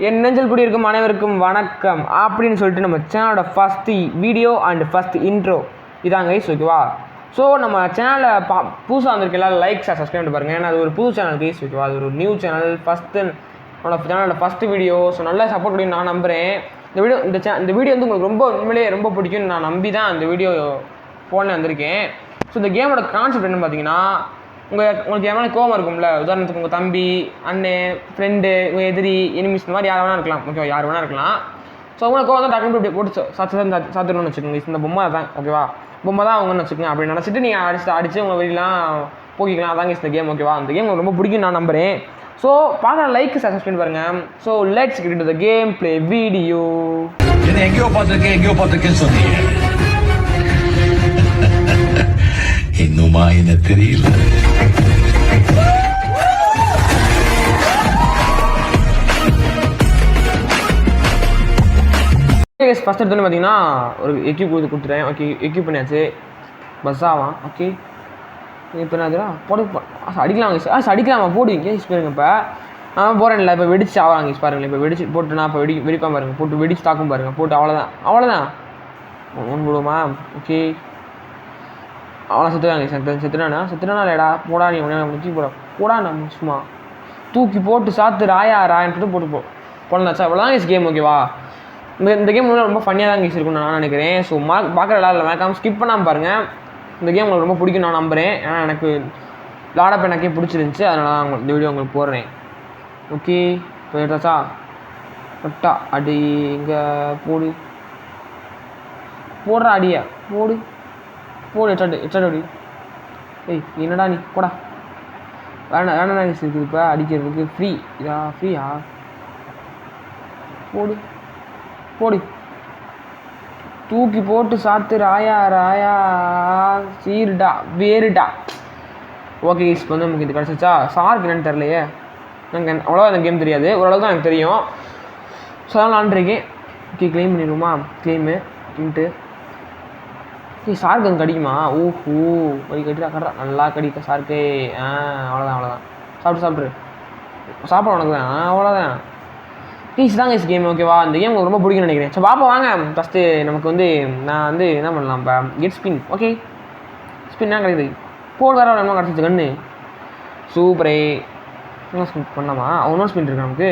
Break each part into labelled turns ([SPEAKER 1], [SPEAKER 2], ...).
[SPEAKER 1] என் நெஞ்சல் குடியிருக்கும் அனைவருக்கும் வணக்கம் அப்படின்னு சொல்லிட்டு நம்ம சேனலோட first video and first intro இதாங்க கைஸ், ஓகேவா? ஸோ நம்ம சேனலில் புதுசாக வந்திருக்க எல்லாரும் லைக்ஸாக சப்ஸ்கிரைப் பண்ணி பாருங்கள். ஏன்னா அது ஒரு புது சேனல் கைஸ், ஓகேவா? அது ஒரு நியூ சேனல், என்னோட சேனலோட ஃபஸ்ட்டு வீடியோ. ஸோ நல்லா சப்போர்ட் பண்ணி நான் நம்புகிறேன். இந்த வீடியோ வந்து உங்களுக்கு ரொம்ப உண்மையிலேயே ரொம்ப பிடிக்கும்னு நான் நம்பி தான் இந்த வீடியோ ஃபோனில் வந்திருக்கேன். ஸோ இந்த கேமோட கான்செப்ட் என்னன்னு பார்த்தீங்கன்னா, உங்களுக்கு எவ்வளோ கோவம் இருக்கும்ல, உதாரணத்துக்கு உங்கள் தம்பி, அண்ணன், ஃப்ரெண்டு, உங்கள் எதிரி, எனிமிஸ், இந்த மாதிரி யார் வேணா இருக்கலாம், ஓகேவா? யார் வேணா இருக்கலாம். ஸோ அவங்க கோவம் தான் டக்குனு இப்படி போட்டு சாத்திரணும்னு வச்சுக்கோங்க. இந்த பொம்மை தான், ஓகேவா? பொம்மை தான் அவங்கன்னு வச்சுக்கோங்க. அப்படி நினச்சிட்டு நீங்கள் அடிச்சு உங்கள் வெளியெலாம் போக்கிக்கலாம். அதாங்க இந்த கேம், ஓகேவா? அந்த கேம் உங்களுக்கு ரொம்ப பிடிக்கும் நான் நம்புகிறேன். ஸோ பார்க்குற லைக் சப்ஸ்கிரைப் பண்ணி பாருங்கள். So let's get into the game play video.
[SPEAKER 2] எங்கேயோ பார்த்துருக்கேன்னு சொன்னீங்க, இன்னுமா என்ன தெரியல?
[SPEAKER 1] ஃபஸ்ட் எடுத்தோன்னு பார்த்தீங்கன்னா ஒரு எக்யூப் கொடுத்துட்டேன். ஓகே, எக்யூப் பண்ணியாச்சு. பஸ் ஆவான். ஓகே, இப்போ என்னதுடா போடு அடிக்கலாமா? அடிக்கலாமா? போடுவீங்க பாருங்க. இப்போ நான் போகிறேன்ல, இப்போ வெடிச்சு ஆவாங்க பாருங்களேன். இப்போ வெடிச்சு போட்டுனா இப்போ வெடிப்பான் பாருங்கள். போட்டு வெடிச்சு தாக்கும் பாருங்கள். போட்டு அவ்வளோதான் ஒன்று போடுவோமா? ஓகே, அவ்வளோ செத்துனானா இல்லைடா? போடா, நீ தூக்கி போடா நம்ம சும்மா தூக்கி போட்டு சாத்து ராயான்ட்டு போட்டு போடலாச்சா? அவ்வளோதான் கேம், ஓகேவா? இந்த கேம் ரொம்ப ஃபன்னியாக தான் இருக்குன்னு நான் நினைக்கிறேன். ஸோ பார்க்குற எல்லாரும் மறக்காமல் ஸ்கிப் பண்ணாமல் பாருங்கள். இந்த கேம் உங்களுக்கு ரொம்ப பிடிக்கும் நான் நம்புகிறேன். ஏன்னா எனக்கு லாடப் எனக்கே பிடிச்சிருந்துச்சி, அதனால தான் இந்த வீடியோ உங்களுக்கு போடுறேன். ஓகே, இப்போ எடுத்தாச்சா? கரெக்டா அடி இங்கே போடுறா அடியா போடு எட்டாடு அடி. ஏய் என்னடா நீ போடா. வேணா இருக்குது இப்போ அடிக்கிறதுக்கு ஃப்ரீயா? போடு தூக்கி போட்டு சாத்து ராயா சீருடா வேறுடா. ஓகே, இப்போ வந்து நமக்கு இது கிடச்சிச்சா? சாருக்கு என்னன்னு தெரிலையே, எனக்கு அவ்வளோவா அந்த கேம் தெரியாது, ஓரளவு தான் எனக்கு தெரியும். ஸோ அதனால் விளாண்டுருக்கேன். Okay, claim பண்ணிடுவோமா? கிளைம்ட்டு சாருக்கு அங்கே கடிக்குமா? ஓஹோ, கட்டுறா நல்லா கடிக்க சாருக்கு. அவ்வளோதான் சாப்பிட்ரு சாப்பிட உனக்கு தான். அவ்வளோதான் ப்ளீஸ் தாங்க கேம், ஓகேவா? இந்த கேம் உங்களுக்கு ரொம்ப பிடிக்கும்னு நினைக்கிறேன். ஸோ பாப்பா வாங்க. ஃபஸ்ட்டு நமக்கு வந்து நான் வந்து என்ன பண்ணலாம் இப்போ? Get spin. ஓகே, ஸ்பின் தான் கிடைக்குது. வேறு என்ன கிடச்சிச்சு? கண்ணு சூப்பரே. என்ன ஸ்பின் பண்ணலாமா? இன்னொரு ஸ்பின் இருக்குது நமக்கு.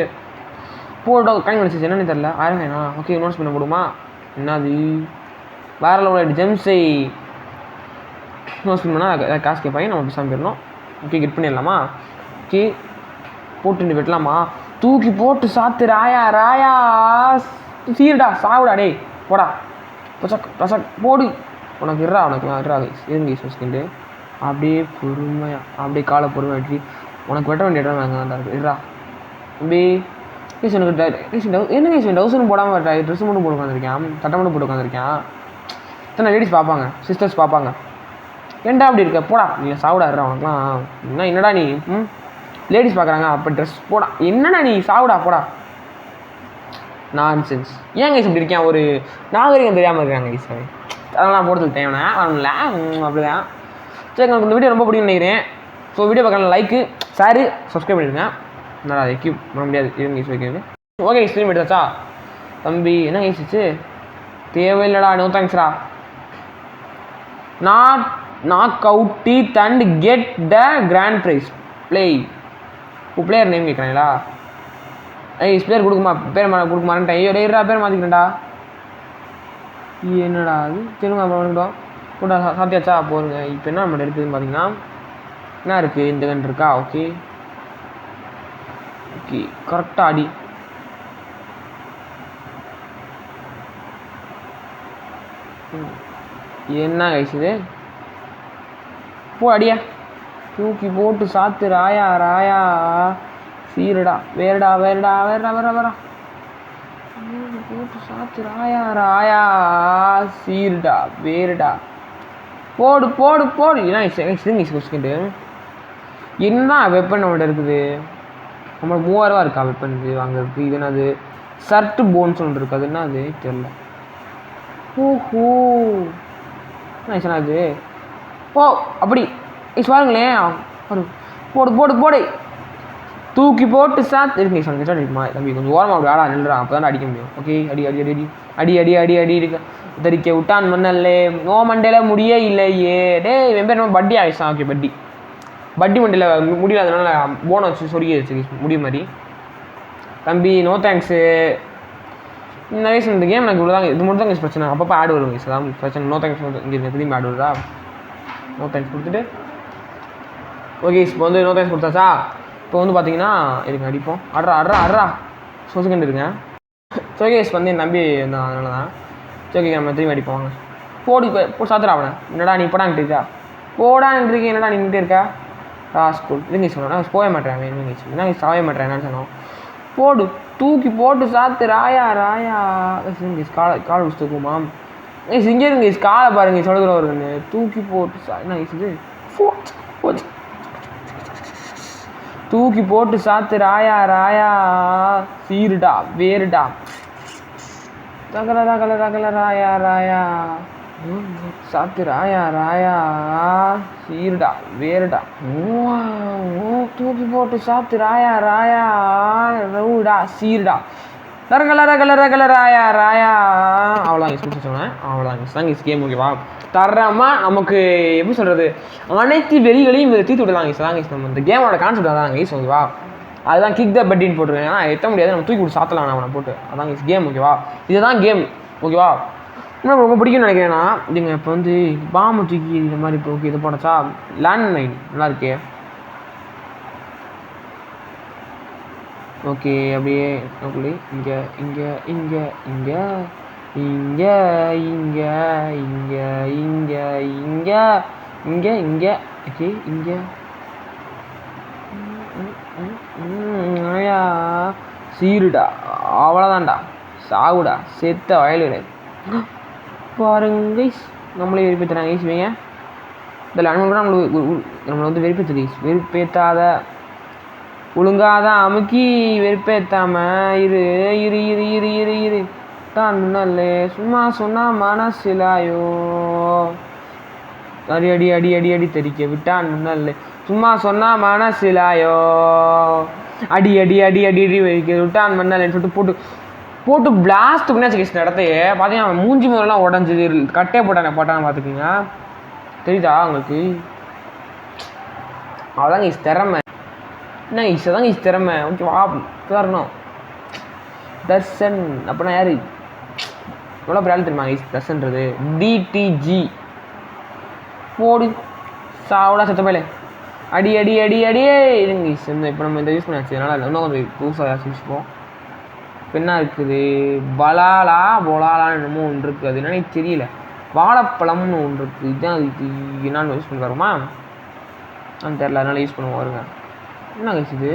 [SPEAKER 1] கண்ணு கிடச்சிச்சு, என்னன்னு தெரில. ஆயிரங்கண்ணா. ஓகே, இன்னொரு ஸ்பின்னை போடுமா? என்னது வேறு லெவல் ஜெம்ஸை இன்னொரு ஸ்பின் பண்ணால் காசு கேட்பாங்க. நம்ம பேசாமல் போயிடணும். ஓகே, கெட் பண்ணிடலாமா? ஓகே, போட்டு வெட்டலாமா? தூக்கி போட்டு சாத்து ராயா சீருடா சாவுடா. டே போடா பசக் போடு. உனக்கு உனக்குலாம் இருங்க செகண்டு. அப்படியே பொறுமையாக அப்படியே காலை பொறுமையாக வெட்டி உனக்கு வெட்ட வேண்டிய இடம் நாங்கள் தான் இருக்குது. அப்படியே எனக்கு என்ன டவுசன் போடாமல் ட்ரெஸ் மட்டும் போட்டு உட்காந்துருக்கேன், சட்டை மட்டும் போட்டு உட்காந்துருக்கேன். இத்தனை லேடிஸ் பார்ப்பாங்க, சிஸ்டர்ஸ் பார்ப்பாங்க. ஏன்டா அப்படி இருக்க? போடா இல்லை சாவுடா. உனக்குலாம் என்னடா நீ லேடிஸ் பார்க்குறாங்க அப்போ ட்ரெஸ் போடா. என்னடா நீ சாவுடா போடா. நான்சென்ஸ். ஏன் கைஸ் இப்படி இருக்கேன்? ஒரு நாகரிகம் தெரியாமல் இருக்காங்க கைஸ். அதெல்லாம் போடுறது தேவைன்னா வரல அப்படிதான். சரி, உங்களுக்கு இந்த வீடியோ ரொம்ப பிடிக்கும்னு நினைக்கிறேன். ஸோ வீடியோ பார்க்கலாம் லைக்கு ஷேரு சப்ஸ்கிரைப் பண்ணிடுங்க. நல்லா எக்யூப் பண்ண முடியாது இருங்க கைஸ். வைக்கிறது ஓகே, ஸ்க்ரீன் எடுத்தாச்சா? தம்பி என்ன கைசிச்சு? தேவையில்லடா, நோ தேங்க்ஸ்ரா. Knock out teeth and get the grand prize. Player name கேட்குறாங்களா? பிளேயர் கொடுக்க மாட்டேன். ஐயோ பேர் மாற்றிக்கிறேன்டா. என்னடா அது? திரும்ப பண்ணிவிட்டோம். கூட சாத்தியாச்சா? போருங்க. இப்போ என்ன நம்ம இருக்குதுன்னு பார்த்தீங்கன்னா என்ன இருக்குது? இந்த கண்டு இருக்கா? ஓகே கரெக்டாக அடி. என்ன கைஸ் அடியா தூக்கி போட்டு சாத்து ராயா சீருடா வேறடா போட்டு சாத்து ராயா சீருடா வேறுடா. போடு. என்ன வெப்பன் நம்மகிட்ட இருக்குது? நம்மளுக்கு 3000 இருக்கா வெப்பன் இது வாங்குறதுக்கு? இது என்னது? சர்ட்டு போன்ஸ் ஒன்று இருக்குது. அது என்ன அது தெரில. ஓஹோ அது அப்படி பாருங்களேன். போடு தூக்கி போட்டு சாத்து இருக்கு சொல்லுங்க அடிக்குமா தம்பி கொஞ்சம் ஓரமாக அப்படி ஆடா நில்றா அப்போ தான் அடிக்க முடியும் ஓகே அடி அடி அடி அடி அடி அடி அடி இருக்க தரிக்க விட்டான் மண்ணல்லே நோ மண்டையில் முடியே இல்லையே டே வெம்பேர் நம்ம பட்டி ஆயிடுச்சான் ஓகே பட்டி மண்டையில் முடியல அதனால போனை வச்சு சொருகி வச்சு முடிய மாதிரி தம்பி நோ தேங்க்ஸு இந்த வயசு இந்த கேம் எனக்கு இவ்வளோ இது மட்டும் தான் பிரச்சனை அப்பப்போ ஆடு வரும் வயசு தான் பிரச்சனை நோ தேங்க்ஸ் இங்கே திரும்பி ஆடு வருதா நோ தேங்க்ஸ் கொடுத்துட்டு ஓகே இப்போ வந்து நோ தேங்க்ஸ் கொடுத்தாச்சா இப்போ வந்து பார்த்தீங்கன்னா இதுக்கு அடிப்போம் அட்ரா சொசுக்கண்டு இருங்க சோகேஷ் வந்து என் நம்பி அதனால தான் சோகே நம்ம திரும்பி அடிப்போம் போட்டு சாத்துறா அவனை என்னடா நீ போடான்ட்டு இருக்கா போடான்ட்டு இருக்கேன் என்னடா நின்றுட்டே இருக்கா ஸ்கூல் இதுங்க சொன்னோம் நான் போய மாட்டேன் என்ன சாவே மாட்டேன் என்னன்னு சொன்னோம் போடு தூக்கி போட்டு சாத்து ராயா காலை வச்சுக்குமா இங்கே இருங்க காலை பாருங்க சொல்லுகிற வருங்க தூக்கி போட்டு என்ன இது போச்சு தூக்கி போட்டு சாத்து ராயா சீருடா வேறுடா ரகல ராயா சாத்து ராயா சீருடா வேறுடா தூக்கி போட்டு சாத்து ராயா ரவுடா சீருடா ரகல ராயா அவ்வளோதான் இஸ் சொன்னேன் அவ்வளோதான் இஸ் தாங்க இஸ் கேம் ஓகேவா தரமாக நமக்கு எப்படி சொல்கிறது அனைத்து வெளிகளையும் இதை தீர்த்து விடலாம் இஸ் தாங்க இஸ் நம்ம இந்த கேமோட கான்செப்ட் அதாங்க இஸ் ஓகேவா அதுதான் கிக் த பெட்டின்னு போட்டுருக்கேன் ஏன்னா எத்த முடியாது நம்ம தூக்கி விட்டு சாத்தலாம் அவனை போட்டு அதாங்க இஸ் கேம் ஓகேவா இதுதான் கேம் ஓகேவா இன்னும் ரொம்ப பிடிக்கும்னு நினைக்கிறேன்னா இதுங்க இப்போ வந்து பாம்பு தூக்கி இந்த மாதிரி இப்போ ஓகே இது போனச்சா லேண்ட் மைன் நல்லா இருக்கே ஓகே அப்படியே இங்கே ஓகே இங்கே சீருடா அவ்வளோதான்டா சாகுடா செத்த வயலுடா பாருங்க நம்மளே வெறுப்பேற்றுறாங்க ஈஸ்வீங்க இந்த லேண்ட் கூட நம்மளை வந்து வெறுப்பேற்றுது வெறுப்பேற்றாத ஒழுங்காதான் அமுக்கி வெறுப்பேற்றாம இரு தான் முன்னாலே சும்மா சொன்னா மனசிலாயோ அடி தெரிக்க விட்டான் முன்னாலே சும்மா சொன்னா மனசிலாயோ அடி வைக்க விட்டான் மண்ணாலேன்னு சொல்லிட்டு போட்டு பிளாஸ்ட் பண்ணாச்சு கேஸ் இடத்தையே பார்த்தீங்கன்னா மூஞ்சி முதலாம் உடஞ்சிது கட்டே போட்டானே பார்த்துக்குங்க தெரியுதா உங்களுக்கு அதாங்க இஸ் திறமை என்ன இஸ் அதாங்க இஸ் திறமை ஓகே வா தரணும் தர்ஷன் அப்படின்னா யாரு எவ்வளோ பிரால் தெரியுமா இஸ் தர்ஷன்றது டிடிஜி போடு சாவடா செத்த மேலே அடி இருங்க இஸ் இப்போ நம்ம இந்த யூஸ் பண்ணியாச்சு அதனால் இன்னும் கொஞ்சம் புதுசாக யோசிப்போம் இப்போ என்ன இருக்குது பொலாலான்னு என்னமோ ஒன்று இருக்குது அது என்னன்னு தெரியல வாழைப்பழம்னு ஒன்று இருக்குது இதுதான் அதுக்கு என்னன்னு யூஸ் பண்ணி வருமா நான் தெரில அதனால யூஸ் பண்ணுவோம் வருங்க என்ன கைஸ் இது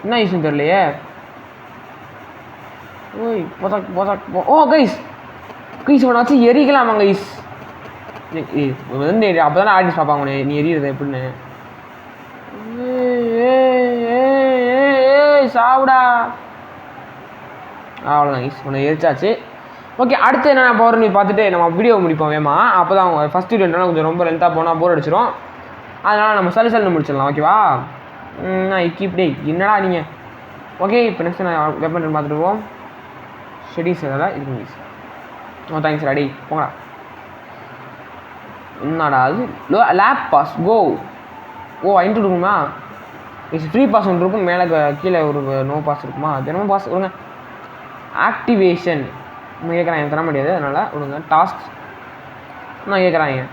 [SPEAKER 1] என்ன யூஸ்னு தெரியலையே ஓய் ஓ கைஸ் இவனை வச்சு எரிக்கலாமா கைஸ் வந்து அப்போ தானே ஆடிஸ் பார்ப்பாங்க நீ எரியுறது எப்படின்னு சாப்பிடா அவ்வளோதான் கைஸ் உன்னை எரிச்சாச்சு ஓகே அடுத்து என்ன பவர் நீ பார்த்துட்டு நம்ம வீடியோ முடிப்போம் வேமா அப்போ தான் அவங்க ஃபஸ்ட் வீடியோனா கொஞ்சம் ரொம்ப லென்த்தாக போனால் போர் அடிச்சிடும் அதனால் நம்ம சல்லுன்னு முடிச்சிடலாம் ஓகேவா இப்படி என்னடா நீங்கள் ஓகே இப்போ நெக்ஸ்ட் நான் வெப்பன் பார்த்துட்டுவோம் ஷெடியூஸ் எதாவது இருக்கு கைஸ் ஓ தேங்க்ஸ் ரெடி போங்கடா என்னடா அது லேப் பாஸ் கோ இன்ட்டு இருக்குமா இட்ஸ் ஃப்ரீ பாஸ் ஒன்று இருக்கும் மேலே கீழே ஒரு நோ பாஸ் இருக்குமா தினமும் பாஸ் விடுங்க ஆக்டிவேஷன் நான் கேட்குறேன் எனக்கு தர முடியாது அதனால் விடுங்க டாஸ்க் நான் கேட்குறாங்க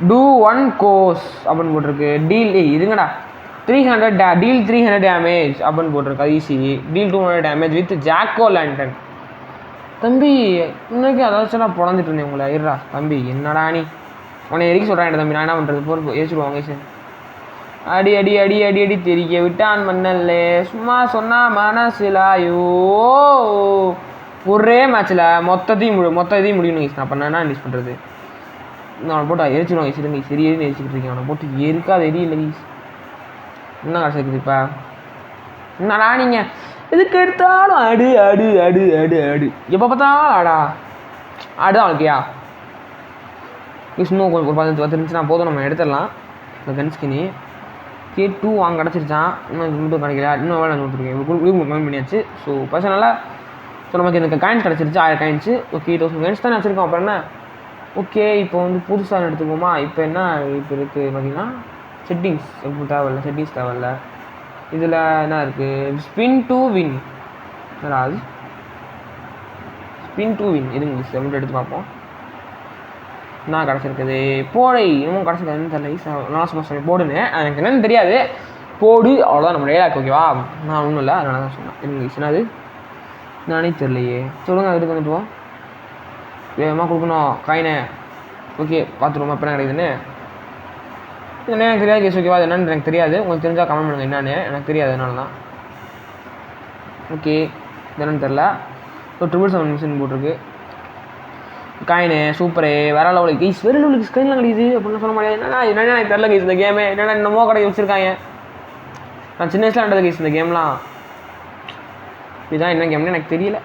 [SPEAKER 1] டூ 1 கோர்ஸ் அப்படின்னு போட்டிருக்கு டீல் இருங்கடா 300 டீல் 300 டேமேஜ் அப்படின்னு போட்டிருக்கு ஈஸி டீல் 200 டேமேஜ் வித் ஜாக்கோ லேண்டன் தம்பி இன்னைக்கு அதாச்சும் நான் பிறந்துட்டு இருந்தேன் உங்களை இருடா தம்பி என்னடா நீ உன்னை எரிக்க சொல்கிறேன் தம்பி நான் என்ன பண்ணுறது பொறுப்பு ஏச்சிடுவாங்க சார் அடி தெரிக்க விட்டான் மண்ணல்லே சும்மா சொன்னா மனசிலாயோ ஒரே மேட்ச்சில் மொத்தத்தையும் முடியணும் கைஸ் நான் பண்ணேன்னா யூஸ் பண்ணுறது அவனை போட்டு எரிச்சிடுவாங்க கைஸ் இருங்க சரி எரின்னு எரிச்சிக்கிட்டு இருக்கேன் அவனை போட்டு எரிக்காத எரியில்லை கைஸ் என்ன காசு இருக்குது இப்போ என்னடா நீங்கள் எதுக்கு எடுத்தாலும் அடு எப்போ பார்த்தாலும் ஆடுதான் அவளுக்கையா இன்னும் கொஞ்சம் ஒரு 10 இருந்துச்சுன்னா போதும் நம்ம எடுத்துடலாம் இந்த கன் ஸ்கினி ஓகே 2 வாங்க கிடச்சிருச்சான். இன்னும் இது மட்டும் கிடைக்கல. இன்னும் வேலை கொடுத்துருக்கேன். கமெண்ட் பண்ணியாச்சு. ஸோ பர்சனலாக ஸோ நமக்கு எனக்கு காயின்ஸ் கிடச்சிருச்சு 1000 காயின்ஸு. ஓகே 1000 காயின்ஸ் தான் வச்சுருக்கோம். அப்புறம் என்ன ஓகே இப்போ வந்து புதுசாக எடுத்துக்கோமா. இப்போ என்ன இப்போ இருக்குது பார்த்தீங்கன்னா செட்டிங்ஸ் எப்படி தேவையில்ல. செட்டிங்ஸ் தேவையில்ல. இதில் என்ன இருக்குது ஸ்பின் டு வின். அது ஸ்பின் டு வின் இதுங்க மட்டும் எடுத்து பார்ப்போம். என்ன கிடச்சிருக்குது போடை இன்னும் கிடச்சிருக்காதுன்னு தெரியல. நான் சும்மா போடுன்னு எனக்கு என்னென்னு தெரியாது. போடு அவ்வளோதான் நம்ம டைலாக். ஓகேவா நான் ஒன்றும் இல்லை அதனால தான் சொன்னேன். எனக்கு என்னது நானே தெரியலையே. சொல்லுங்கள் அதுக்கு வந்துட்டுவோம். வேகமாக கொடுக்கணும் காயினை. ஓகே பார்த்துருவோம் இப்போ என்ன கிடைக்குதுன்னு. என்ன எனக்கு தெரியாது கேஸ். ஓகேவா அது என்னன்னு எனக்கு தெரியாது. உங்களுக்கு தெரிஞ்சால் கமெண்ட் பண்ணுங்கள் என்னென்னு. எனக்கு தெரியாது அதனால தான். ஓகே என்னென்னு தெரில. ஸோ 777 மிஷின் போட்டிருக்கு. காயினு சூப்பரு வேற லெவலுக்கு கைஸ். வேறு லெவலுக்கு ஸ்கைன்லாம் கிடைக்குது அப்படின்னு சொல்ல முடியாது. என்னன்னா எனக்கு தெரில கைஸ் இந்த கேமு. என்னென்ன என்னமோ கடை வச்சுருக்காங்க. நான் சின்ன வயசில் நடந்தது கைஸ் இந்த கேம்லாம். இதுதான் என்ன கேம்னு எனக்கு தெரியல.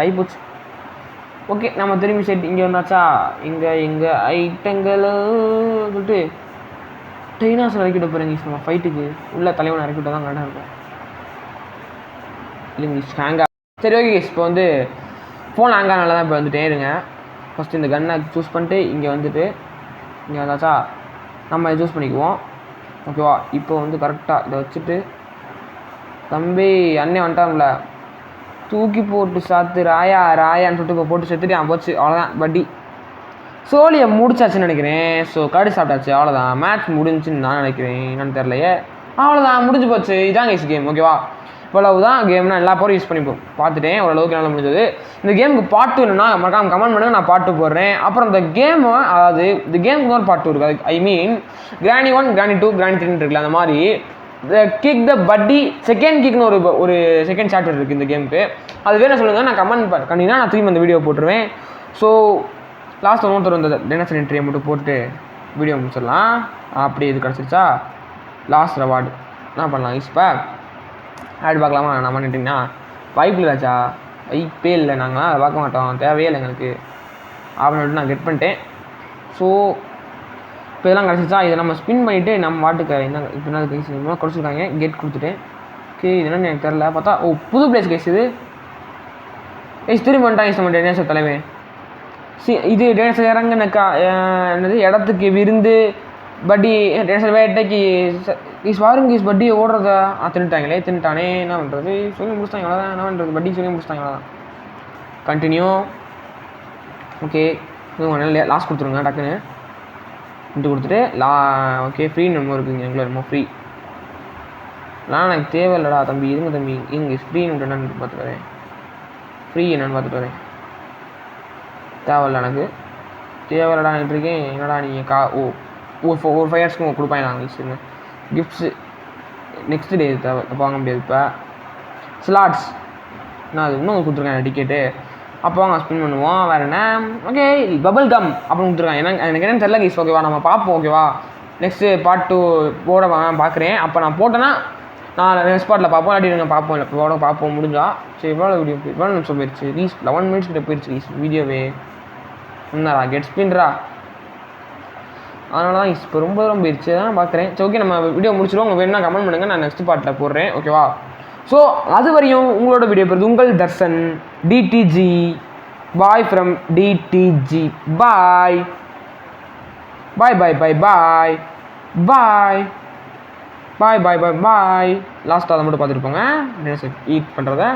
[SPEAKER 1] ஆகிப்போச்சு. ஓகே நம்ம திரும்பி செட் இங்கே வந்தாச்சா. இங்கே ஐட்டங்களும் சொல்லிட்டு ட்ரெயினாஸில் இறக்கிவிட்ட போகிறேங்க கைஸ். நம்ம ஃபைட்டுக்கு உள்ள தலைவனை இறக்கிவிட்டால் தான் கரெக்டாக இருக்கும். இல்லைங்க கைஸ் ஹேங்கா. சரி ஓகே கைஸ் இப்போ வந்து ஃபோன் ஹேங்கானால தான் இப்போ வந்துட்டே இருங்க. ஃபஸ்ட்டு இந்த கன்னை சூஸ் பண்ணிட்டு இங்கே வந்துட்டு இங்கே வந்தாச்சா நம்ம இதை சூஸ் பண்ணிக்குவோம். ஓகேவா இப்போ வந்து கரெக்டாக இதை வச்சுட்டு தம்பி அண்ணே வந்துட்டான்ல தூக்கி போட்டு சாத்து ராயான்னு சொல்லிட்டு இப்போ போட்டு செத்துட்டு போச்சு. அவ்வளோதான் பட்டி சோழியை முடிச்சாச்சுன்னு நினைக்கிறேன். ஸோ கடி சாப்பிட்டாச்சு அவ்வளோதான். மேட்ச் முடிஞ்சுன்னு நான் நினைக்கிறேன். என்னன்னு தெரிலையே. அவ்வளோதான் முடிஞ்சு போச்சு. இதான் கைஸ் கேம். ஓகேவா இவ்வளவு தான் கேம்னா எல்லா போரும் யூஸ் பண்ணி பார்த்துட்டேன். ஓரளவுக்கு நல்லா முடிஞ்சது. இந்த கேமுக்கு பார்ட் 2 வேணும்னா மறக்காம கமெண்ட் பண்ணுங்கள். நான் பார்ட் 2 போடுறேன். அப்புறம் இந்த கேமு அதாவது இந்த கேமுக்கு ஒரு பார்ட் 2 இருக்குது. ஐ மீன் கிராணி 1 கிராணி 2 கிராணி 3 இருக்குல்ல அந்த மாதிரி கிக் த பட்டி செகண்ட் கிக்னு ஒரு செகண்ட் சாப்டர் இருக்குது இந்த கேமுக்கு. அது வேணும் சொல்லுங்கள். நான் கமெண்ட் பண்ணிங்கன்னா நான் திரும்பி அந்த வீடியோ போட்டுருவேன். ஸோ லாஸ்ட் ஒருத்தர் இந்த டெனசன் என்ட்ரியை மட்டும் போட்டு வீடியோ முடிச்சிடலாம். அப்படி இது கிடச்சிருச்சா லாஸ்ட் ரிவார்டு என்ன பண்ணலாம் இப்போ ஆட் பார்க்கலாமா. நான் பண்ணிட்டீங்கன்னா வாய்ப்பு இல்லைச்சா வாய்ப்பே இல்லை. நாங்கள் அதை பார்க்க மாட்டோம். தேவையே இல்லை எங்களுக்கு அப்படின்னு நான் கெட் பண்ணிட்டேன். ஸோ இப்போ இதெல்லாம் கிடச்சிச்சா இதை நம்ம ஸ்பின் பண்ணிவிட்டு நம்ம வாட்டுக்கு என்ன இப்போ என்ன கைஸ் குறைச்சிருக்காங்க. கெட் கொடுத்துட்டேன். ஓகே இது என்னன்னு எனக்கு தெரில. பார்த்தா புது பிளேஸ் கைஸ் இது. திரும்பி வந்துட்டாங்க நம்ம டேனேசர் தலைமை. இது டேனேசர் இறங்குனக்கா என்னது இடத்துக்கு விருந்து பட்டி டேனேசர் வேட்டைக்கு ஈஸ் வாருங்க ஈஸ் பட்டி ஓடுறத தின்னுட்டானே என்ன பண்ணுறது சொல்லி முடிச்சிட்டாங்க அவ்வளோதான். என்ன பண்ணுறது பட்டி சொல்லி முடிச்சிட்டாங்க அவ்வளோதான். கண்டினியூ. ஓகே லாஸ்ட் கொடுத்துருங்க டக்குன்னு கொடுத்துட்டு ஓகே ஃப்ரீ நம்ம இருக்குங்க எங்களை ரொம்ப ஃப்ரீ எனக்கு தேவையில்லடா தம்பி. இருங்க தம்பி இங்கே ஃப்ரீ என்னன்னு பார்த்துட்டு வரேன். ஃப்ரீ என்னென்னு பார்த்துட்டு வரேன். தேவையில்ல எனக்கு தேவையில்லடா இருக்கேன். என்னடா நீங்கள் ஒரு 5 இயர்ஸ்க்கு கொடுப்பாங்க நாங்கள் வச்சுருங்க கிஃப்ட்ஸு நெக்ஸ்ட் டே தேவை அப்போ வாங்க முடியாது. இப்போ ஸ்லாட்ஸ் நான் அது இன்னும் கொடுத்துருக்கேன் டிக்கெட்டு. அப்போ வாங்க ஸ்பின் பண்ணுவோம். வேறு என்ன ஓகே பபிள் கம் அப்படின்னு கொடுத்துருக்காங்க. எனக்கு என்னென்னு தெரியல கைஸ். ஓகேவா நம்ம பார்ப்போம். ஓகேவா நெக்ஸ்ட்டு பார்ட் 2 போட பார்க்குறேன். அப்போ நான் போட்டேன்னா நான் நெக்ஸ்ட் பார்ட்டில் பார்ப்போம். இல்லாட்டி நீங்கள் பார்ப்போம் இல்லை போட பார்ப்போம் முடிஞ்சா. சரி இவ்வளோ வீடியோ இவ்வளோ நிமிஷம் போயிடுச்சு. 11 மினிட்ஸ் கிட்ட போயிடுச்சு வீடியோவே. என்னடா கெட் ஸ்பின்ரா அதனால தான் இப்போ ரொம்ப போயிடுச்சு தான் பார்க்குறேன். சரி ஓகே நம்ம வீடியோ முடிச்சிடுவோம். உங்கள் வேணும்னா கமெண்ட் பண்ணுங்கள். நான் நெக்ஸ்ட் பார்ட்டில் போடுறேன். ஓகேவா ஸோ அது வரையும் உங்களோட வீடியோ போகிறது உங்கள் Darshan DTG. Bye from DTG. Bye bye bye bye bye bye bye bye bye bye. லாஸ்ட்டாக அதை மட்டும் பார்த்துட்டு போங்க ஈட் பண்ணுறத.